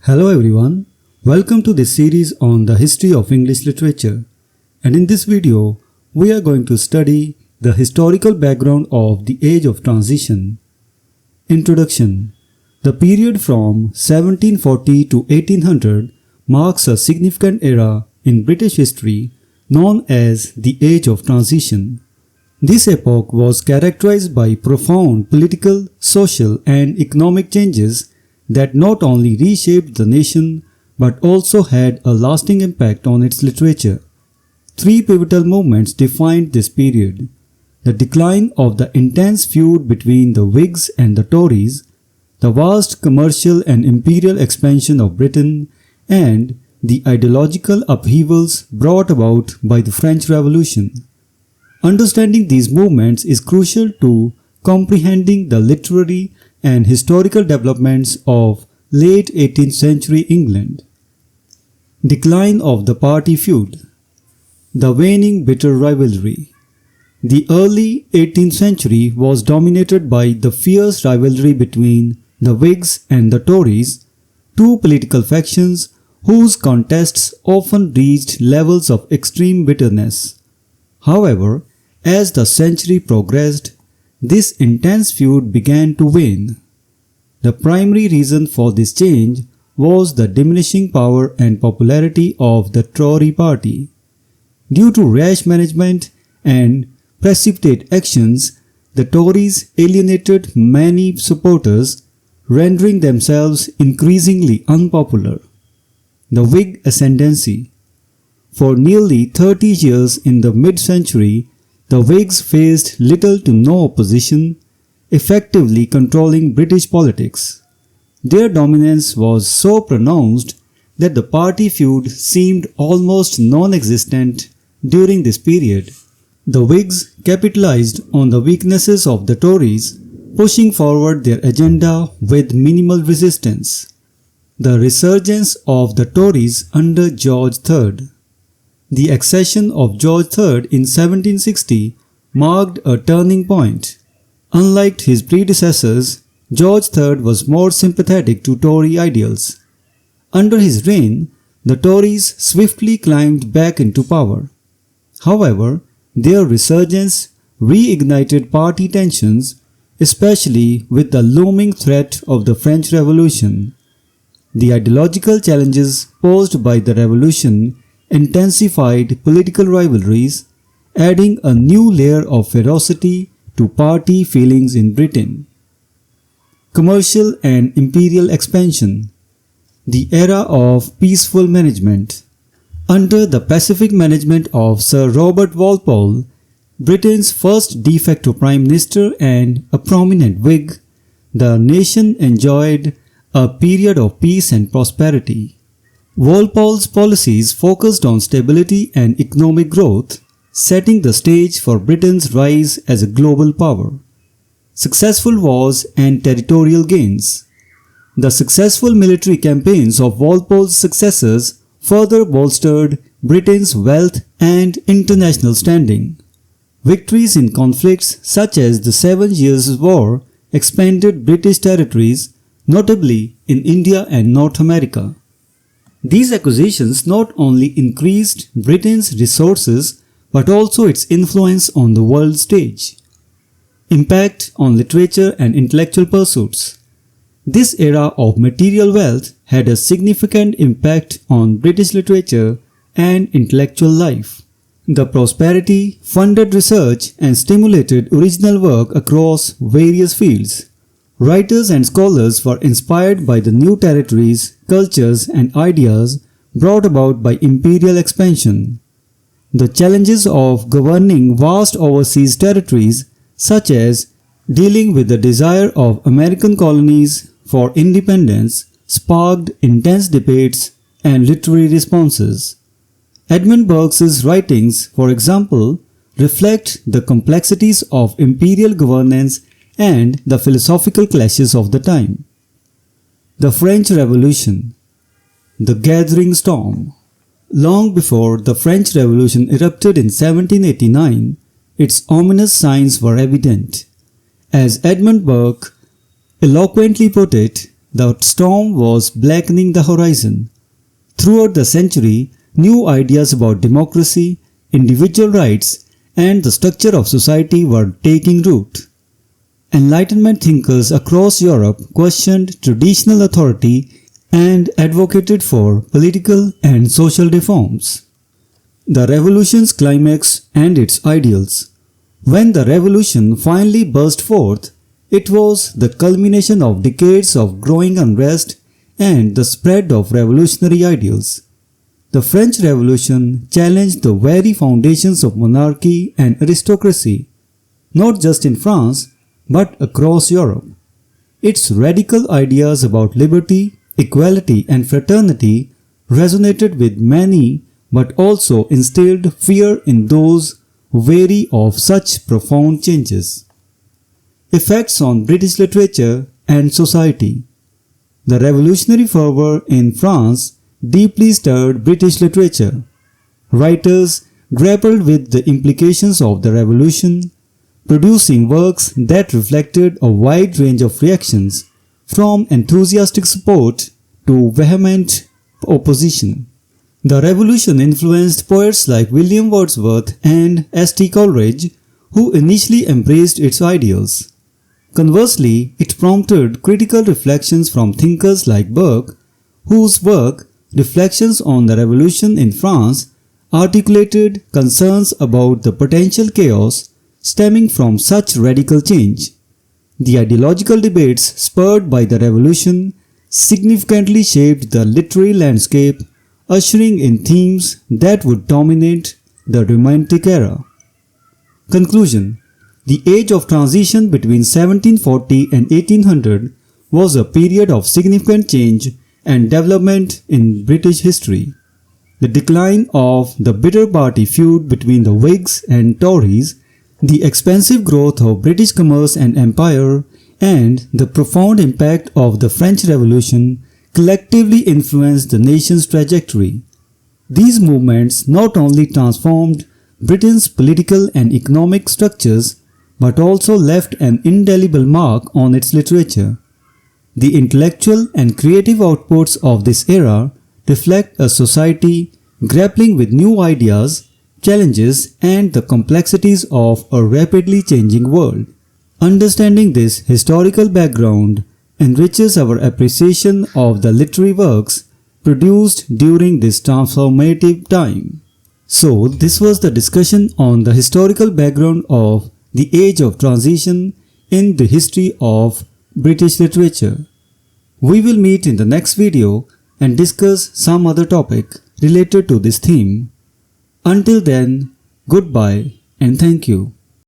Hello everyone, welcome to this series on the history of English literature, and in this video we are going to study the historical background of the Age of Transition. Introduction. The period from 1740 to 1800 marks a significant era in British history known as the Age of Transition. This epoch was characterized by profound political, social and economic changes that not only reshaped the nation but also had a lasting impact on its literature. Three pivotal movements defined this period: the decline of the intense feud between the Whigs and the Tories, the vast commercial and imperial expansion of Britain, and the ideological upheavals brought about by the French Revolution. Understanding these movements is crucial to comprehending the literary and historical developments of late 18th century England. Decline of the party feud. The waning bitter rivalry. The early 18th century was dominated by the fierce rivalry between the Whigs and the Tories, two political factions whose contests often reached levels of extreme bitterness. However, as the century progressed, this intense feud began to wane. The primary reason for this change was the diminishing power and popularity of the Tory party. Due to rash management and precipitate actions, the Tories alienated many supporters, rendering themselves increasingly unpopular. The Whig ascendancy. For nearly 30 years in the mid-century, the Whigs faced little to no opposition, effectively controlling British politics. Their dominance was so pronounced that the party feud seemed almost non-existent during this period. The Whigs capitalized on the weaknesses of the Tories, pushing forward their agenda with minimal resistance. The resurgence of the Tories under George III. The accession of George III in 1760 marked a turning point. Unlike his predecessors, George III was more sympathetic to Tory ideals. Under his reign, the Tories swiftly climbed back into power. However, their resurgence reignited party tensions, especially with the looming threat of the French Revolution. The ideological challenges posed by the revolution intensified political rivalries, adding a new layer of ferocity to party feelings in Britain. Commercial and imperial expansion. The era of peaceful management. Under the pacific management of Sir Robert Walpole, Britain's first de facto prime minister and a prominent Whig, the nation enjoyed a period of peace and prosperity. Walpole's policies focused on stability and economic growth, setting the stage for Britain's rise as a global power. Successful wars and territorial gains. The successful military campaigns of Walpole's successors further bolstered Britain's wealth and international standing. Victories in conflicts such as the 7 Years' War expanded British territories, notably in India and North America. These acquisitions not only increased Britain's resources but also its influence on the world stage. Impact on literature and intellectual pursuits. This era of material wealth had a significant impact on British literature and intellectual life. The prosperity funded research and stimulated original work across various fields. Writers and scholars were inspired by the new territories, cultures, and ideas brought about by imperial expansion. The challenges of governing vast overseas territories, such as dealing with the desire of American colonies for independence, sparked intense debates and literary responses. Edmund Burke's writings, for example, reflect the complexities of imperial governance and the philosophical clashes of the time. The French Revolution. The gathering storm. Long before the French Revolution erupted in 1789, its ominous signs were evident. As Edmund Burke eloquently put it, the storm was blackening the horizon. Throughout the century, new ideas about democracy, individual rights, and the structure of society were taking root. Enlightenment thinkers across Europe questioned traditional authority and advocated for political and social reforms. The Revolution's climax and its ideals. When the Revolution finally burst forth, it was the culmination of decades of growing unrest and the spread of revolutionary ideals. The French Revolution challenged the very foundations of monarchy and aristocracy, not just in France, but across Europe. Its radical ideas about liberty, equality, and fraternity resonated with many, but also instilled fear in those wary of such profound changes. Effects on British literature and society. The revolutionary fervour in France deeply stirred British literature. Writers grappled with the implications of the revolution, producing works that reflected a wide range of reactions, from enthusiastic support to vehement opposition. The revolution influenced poets like William Wordsworth and S.T. Coleridge, who initially embraced its ideals. Conversely, it prompted critical reflections from thinkers like Burke, whose work, Reflections on the Revolution in France, articulated concerns about the potential chaos stemming from such radical change. The ideological debates spurred by the revolution significantly shaped the literary landscape, ushering in themes that would dominate the Romantic era. Conclusion. The age of transition between 1740 and 1800 was a period of significant change and development in British history. The decline of the bitter party feud between the Whigs and Tories, the expansive growth of British commerce and empire, and the profound impact of the French Revolution collectively influenced the nation's trajectory. These movements not only transformed Britain's political and economic structures, but also left an indelible mark on its literature. The intellectual and creative outputs of this era reflect a society grappling with new ideas, challenges, and the complexities of a rapidly changing world. Understanding this historical background enriches our appreciation of the literary works produced during this transformative time. So, this was the discussion on the historical background of the age of transition in the history of British literature. We will meet in the next video and discuss some other topic related to this theme. Until then, goodbye and thank you.